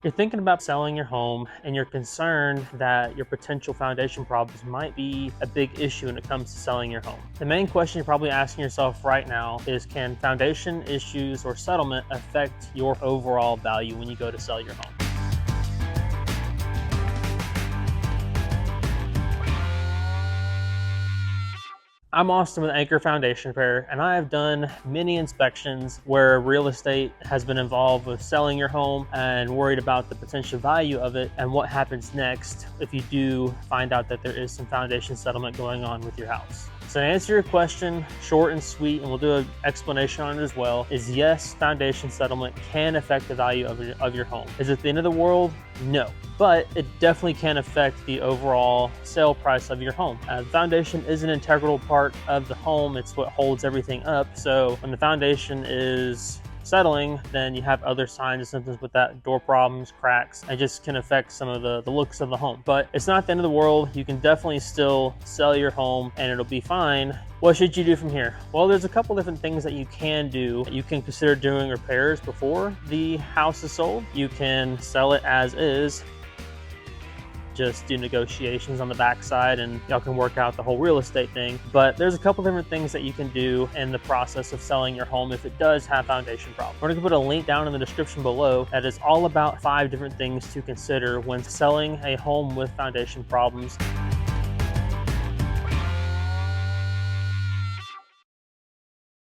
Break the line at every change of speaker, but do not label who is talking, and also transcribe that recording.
You're thinking about selling your home and you're concerned that your potential foundation problems might be a big issue when it comes to selling your home. The main question you're probably asking yourself right now is, can foundation issues or settlement affect your overall value when you go to sell your home? I'm Austin with Anchor Foundation Repair, and I have done many inspections where real estate has been involved with selling your home and worried about the potential value of it and what happens next if you do find out that there is some foundation settlement going on with your house. So to answer your question, short and sweet, and we'll do an explanation on it as well, is yes, foundation settlement can affect the value of your home. Is it the end of the world? No, but it definitely can affect the overall sale price of your home. The foundation is an integral part of the home. It's what holds everything up. So when the foundation is settling, then you have other signs and symptoms with that: door problems, cracks, and just can affect some of the looks of the home. But it's not the end of the world. You can definitely still sell your home and it'll be fine. What should you do from here? Well, there's a couple different things that you can do. You can consider doing repairs before the house is sold. You can sell it as is, just do negotiations on the backside, and y'all can work out the whole real estate thing. But there's a couple different things that you can do in the process of selling your home if it does have foundation problems. We're gonna put a link down in the description below that is all about 5 different things to consider when selling a home with foundation problems.